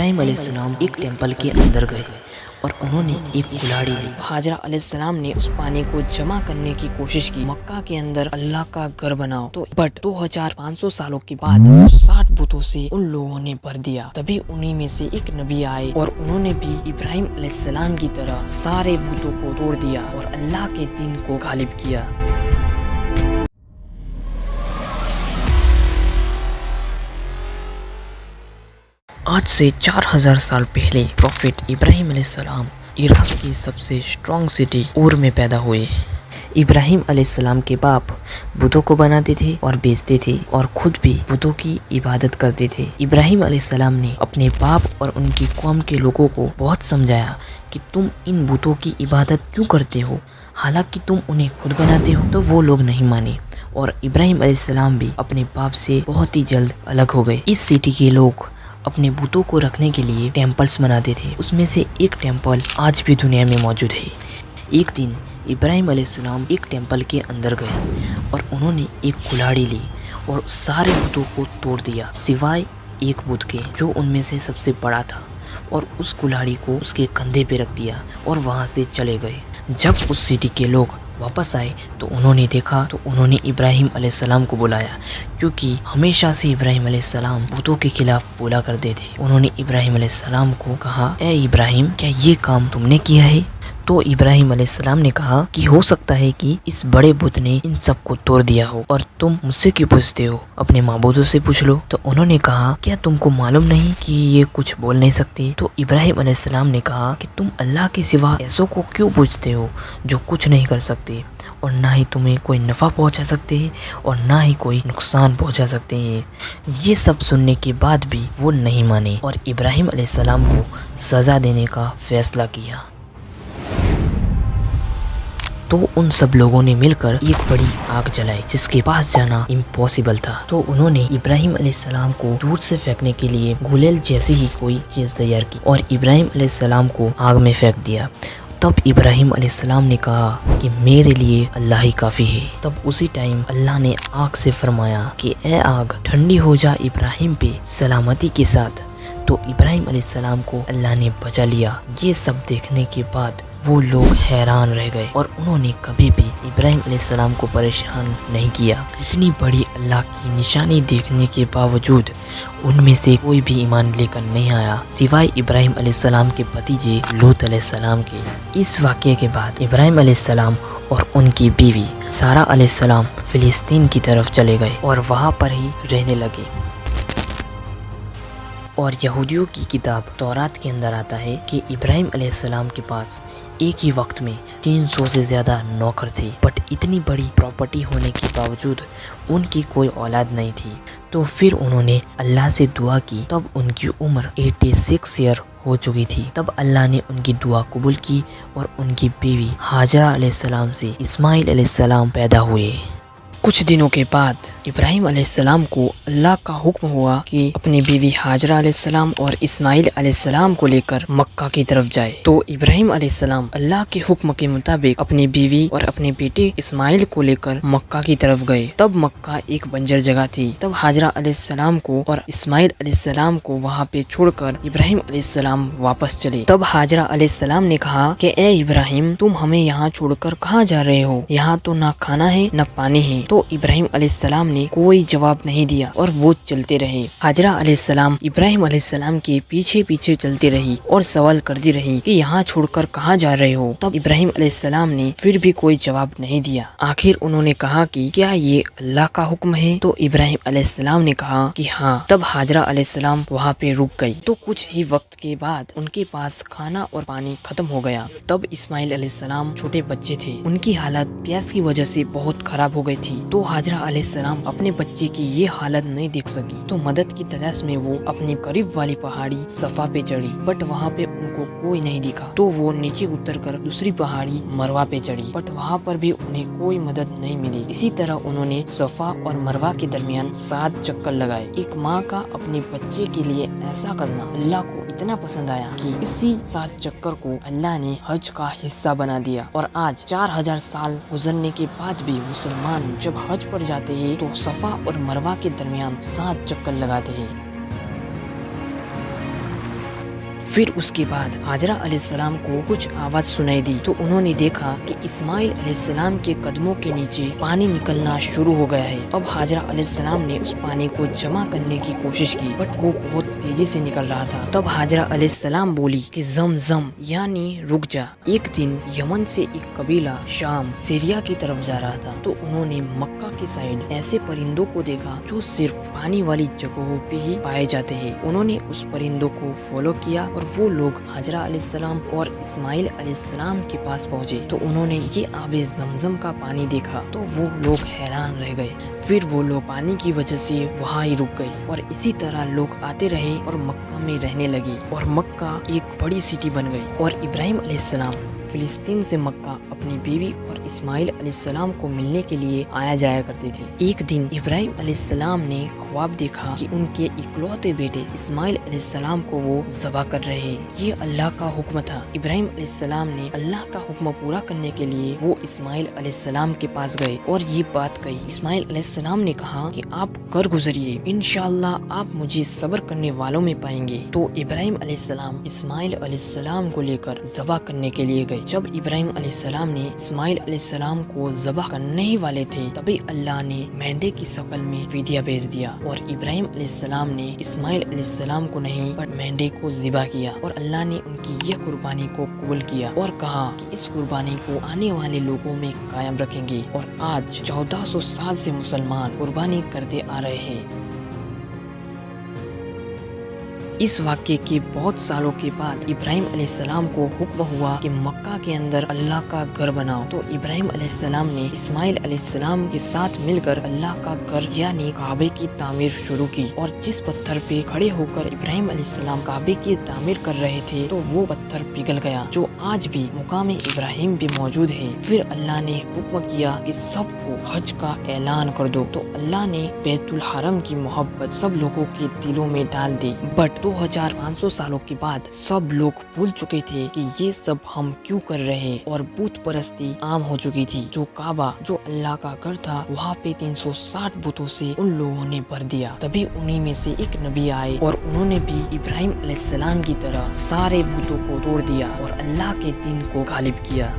ابراہیم علیہ السلام ایک ٹیمپل کے اندر گئے اور انہوں نے ایک کلاڑی لی۔ ہاجرہ علیہ السلام نے اس پانی کو جمع کرنے کی کوشش کی۔ مکہ کے اندر اللہ کا گھر بناؤ تو بٹ 2500 سالوں کے بعد 60 بتوں سے ان لوگوں نے بھر دیا۔ تبھی انہی میں سے ایک نبی آئے اور انہوں نے بھی ابراہیم علیہ السلام کی طرح سارے بتوں کو توڑ دیا اور اللہ کے دین کو غالب کیا۔ آج سے 4000 سال پہلے پروفیٹ ابراہیم علیہ السلام عراق کی سب سے اسٹرانگ سٹی اور میں پیدا ہوئے۔ ابراہیم علیہ السلام کے باپ بتوں کو بناتے تھے اور بیچتے تھے اور خود بھی بتوں کی عبادت کرتے تھے۔ ابراہیم علیہ السلام نے اپنے باپ اور ان کی قوم کے لوگوں کو بہت سمجھایا کہ تم ان بتوں کی عبادت کیوں کرتے ہو، حالانکہ تم انہیں خود بناتے ہو، تو وہ لوگ نہیں مانے اور ابراہیم علیہ السلام بھی اپنے باپ سے بہت ہی جلد الگ ہو گئے۔ اس سٹی کے لوگ اپنے بتوں کو رکھنے کے لیے ٹیمپلز بناتے تھے۔ اس میں سے ایک ٹیمپل آج بھی دنیا میں موجود ہے۔ ایک دن ابراہیم علیہ السلام ایک ٹیمپل کے اندر گئے اور انہوں نے ایک کلاڑی لی اور سارے بتوں کو توڑ دیا سوائے ایک بت کے جو ان میں سے سب سے بڑا تھا، اور اس کلاڑی کو اس کے کندھے پہ رکھ دیا اور وہاں سے چلے گئے۔ جب اس سٹی کے لوگ واپس آئے تو انہوں نے دیکھا تو انہوں نے ابراہیم علیہ السلام کو بلایا، کیونکہ ہمیشہ سے ابراہیم علیہ السلام بتوں کے خلاف بولا کرتے تھے۔ انہوں نے ابراہیم علیہ السلام کو کہا، اے ابراہیم، کیا یہ کام تم نے کیا ہے؟ تو ابراہیم علیہ السلام نے کہا کہ ہو سکتا ہے کہ اس بڑے بت نے ان سب کو توڑ دیا ہو، اور تم مجھ سے کیوں پوچھتے ہو؟ اپنے معبودوں سے پوچھ لو۔ تو انہوں نے کہا، کیا تم کو معلوم نہیں کہ یہ کچھ بول نہیں سکتے؟ تو ابراہیم علیہ السلام نے کہا کہ تم اللہ کے سوا ایسوں کو کیوں پوچھتے ہو جو کچھ نہیں کر سکتے، اور نہ ہی تمہیں کوئی نفع پہنچا سکتے ہیں اور نہ ہی کوئی نقصان پہنچا سکتے ہیں۔ یہ سب سننے کے بعد بھی وہ نہیں مانے اور ابراہیم علیہ السلام کو سزا دینے کا فیصلہ کیا۔ تو ان سب لوگوں نے مل کر ایک بڑی آگ جلائی جس کے پاس جانا امپاسبل تھا۔ تو انہوں نے ابراہیم علیہ السلام کو دور سے پھینکنے کے لیے گلیل جیسی ہی کوئی چیز تیار کی اور ابراہیم علیہ السلام کو آگ میں پھینک دیا۔ تب ابراہیم علیہ السلام نے کہا کہ میرے لیے اللہ ہی کافی ہے۔ تب اسی ٹائم اللہ نے آگ سے فرمایا کہ اے آگ، ٹھنڈی ہو جا ابراہیم پہ سلامتی کے ساتھ۔ تو ابراہیم علیہ السلام کو اللہ نے بچا لیا۔ یہ سب دیکھنے کے بعد وہ لوگ حیران رہ گئے اور انہوں نے کبھی بھی ابراہیم علیہ السلام کو پریشان نہیں کیا۔ اتنی بڑی اللہ کی نشانی دیکھنے کے باوجود ان میں سے کوئی بھی ایمان لے کر نہیں آیا سوائے ابراہیم علیہ السلام کے بھتیجے لوط علیہ السلام کے۔ اس واقعے کے بعد ابراہیم علیہ السلام اور ان کی بیوی سارہ علیہ السلام فلسطین کی طرف چلے گئے اور وہاں پر ہی رہنے لگے۔ اور یہودیوں کی کتاب تورات کے اندر آتا ہے کہ ابراہیم علیہ السلام کے پاس ایک ہی وقت میں 300 سے زیادہ نوکر تھے، بٹ اتنی بڑی پراپرٹی ہونے کے باوجود ان کی کوئی اولاد نہیں تھی۔ تو پھر انہوں نے اللہ سے دعا کی، تب ان کی عمر 86 ایئر ہو چکی تھی۔ تب اللہ نے ان کی دعا قبول کی اور ان کی بیوی ہاجرہ علیہ السلام سے اسماعیل علیہ السلام پیدا ہوئے۔ کچھ دنوں کے بعد ابراہیم علیہ السلام کو اللہ کا حکم ہوا کہ اپنی بیوی ہاجرہ علیہ السلام اور اسماعیل علیہ السلام کو لے کر مکہ کی طرف جائے۔ تو ابراہیم علیہ السلام اللہ کے حکم کے مطابق اپنی بیوی اور اپنے بیٹے اسماعیل کو لے کر مکہ کی طرف گئے۔ تب مکہ ایک بنجر جگہ تھی۔ تب ہاجرہ علیہ السلام کو اور اسماعیل علیہ السلام کو وہاں پہ چھوڑ کر ابراہیم علیہ السلام واپس چلے۔ تب ہاجرہ علیہ السلام نے کہا کہ اے ابراہیم، تم ہمیں یہاں چھوڑ کر کہاں جا رہے ہو؟ یہاں تو نہ کھانا ہے نہ پانی ہے۔ تو ابراہیم علیہ السلام نے کوئی جواب نہیں دیا اور وہ چلتے رہے۔ ہاجرہ علیہ السلام ابراہیم علیہ السلام کے پیچھے پیچھے چلتی رہی اور سوال کرتی رہی کہ یہاں چھوڑ کر کہاں جا رہے ہو؟ تب ابراہیم علیہ السلام نے پھر بھی کوئی جواب نہیں دیا۔ آخر انہوں نے کہا کہ کیا یہ اللہ کا حکم ہے؟ تو ابراہیم علیہ السلام نے کہا کہ ہاں۔ تب ہاجرہ علیہ السلام وہاں پہ رک گئی۔ تو کچھ ہی وقت کے بعد ان کے پاس کھانا اور پانی ختم ہو گیا۔ تب اسماعیل علیہ السلام چھوٹے بچے تھے، ان کی حالت پیاس کی وجہ سے بہت خراب ہو گئی تھی۔ تو ہاجرہ علیہ السلام اپنے بچے کی یہ حالت نہیں دیکھ سکی، تو مدد کی تلاش میں وہ اپنی قریب والی پہاڑی صفا پہ چڑھی، بٹ وہاں پہ ان کو کوئی نہیں دکھا۔ تو وہ نیچے اتر کر دوسری پہاڑی مروہ پہ چڑھی، بٹ وہاں پر بھی انہیں کوئی مدد نہیں ملی۔ اسی طرح انہوں نے صفا اور مروہ کے درمیان 7 چکر لگائے۔ ایک ماں کا اپنے بچے کے لیے ایسا کرنا اللہ کو اتنا پسند آیا کہ اسی 7 چکر کو اللہ نے حج کا حصہ بنا دیا۔ اور آج 4000 سال گزرنے کے بعد بھی مسلمان جب حج پر جاتے ہیں تو صفا اور مروہ کے درمیان 7 چکر لگاتے ہیں۔ پھر اس کے بعد حاجرہ علیہ السلام کو کچھ آواز سنائی دی تو انہوں نے دیکھا کہ اسماعیل علیہ السلام کے قدموں کے نیچے پانی نکلنا شروع ہو گیا ہے۔ اب حاجرہ علیہ السلام نے اس پانی کو جمع کرنے کی کوشش کی بٹ وہ بہت تیزی سے نکل رہا تھا۔ تب حاجرہ علیہ السلام بولی کہ زم زم یعنی رک جا۔ ایک دن یمن سے ایک قبیلہ شام سیریا کی طرف جا رہا تھا تو انہوں نے مکہ کی سائیڈ ایسے پرندوں کو دیکھا جو صرف پانی والی جگہوں پہ ہی پائے جاتے ہیں۔ انہوں نے اس پرندوں کو فالو کیا اور وہ لوگ حاجرہ علیہ السلام اور اسماعیل علیہ السلام کے پاس پہنچے تو انہوں نے یہ آب زمزم کا پانی دیکھا تو وہ لوگ حیران رہ گئے۔ پھر وہ لوگ پانی کی وجہ سے وہاں ہی رک گئے اور اسی طرح لوگ آتے رہے اور مکہ میں رہنے لگے اور مکہ ایک بڑی سٹی بن گئی۔ اور ابراہیم علیہ السلام فلسطین سے مکہ اپنی بیوی اور اسماعیل علیہ السلام کو ملنے کے لیے آیا جایا کرتے تھے۔ ایک دن ابراہیم علیہ السلام نے خواب دیکھا کہ ان کے اکلوتے بیٹے اسماعیل علیہ السلام کو وہ ذبح کر رہے ہیں۔ یہ اللہ کا حکم تھا۔ ابراہیم علیہ السلام نے اللہ کا حکم پورا کرنے کے لیے وہ اسماعیل علیہ السلام کے پاس گئے اور یہ بات کہی۔ اسماعیل علیہ السلام نے کہا کہ آپ گھر گزریے، انشاءاللہ آپ مجھے صبر کرنے والوں میں پائیں گے۔ تو ابراہیم علیہ السلام اسماعیل علیہ السلام کو لے کر ذبح کرنے کے لیے گئے۔ جب ابراہیم علیہ السلام نے اسماعیل علیہ السلام کو ذبح کرنے ہی والے تھے تبھی اللہ نے مینڈے کی شکل میں فدیہ بھیج دیا اور ابراہیم علیہ السلام نے اسماعیل علیہ السلام کو نہیں بٹ مینڈے کو ذبح کیا اور اللہ نے ان کی یہ قربانی کو قبول کیا اور کہا کہ اس قربانی کو آنے والے لوگوں میں قائم رکھیں گے۔ اور آج 1400 سال سے مسلمان قربانی کرتے آ رہے ہیں۔ اس واقعے کے بہت سالوں کے بعد ابراہیم علیہ السلام کو حکم ہوا کہ مکہ کے اندر اللہ کا گھر بناؤ تو ابراہیم علیہ السلام نے اسماعیل علیہ السلام کے ساتھ مل کر اللہ کا گھر یعنی کعبے کی تعمیر شروع کی۔ اور جس پتھر پہ کھڑے ہو کر ابراہیم علیہ السلام کعبے کی تعمیر کر رہے تھے تو وہ پتھر پگھل گیا جو آج بھی مقام ابراہیم پہ موجود ہے۔ پھر اللہ نے حکم کیا کہ سب کو حج کا اعلان کر دو تو اللہ نے بیت الحرم کی محبت سب لوگوں کے دلوں میں ڈال دی۔ بٹ 2500 سالوں کے بعد سب لوگ بھول چکے تھے کہ یہ سب ہم کیوں کر رہے اور بت پرستی عام ہو چکی تھی۔ جو کعبہ جو اللہ کا گھر تھا وہاں پہ 360 بتوں سے ان لوگوں نے بھر دیا۔ تبھی انہی میں سے ایک نبی آئے اور انہوں نے بھی ابراہیم علیہ السلام کی طرح سارے بتوں کو توڑ دیا اور اللہ کے دین کو غالب کیا۔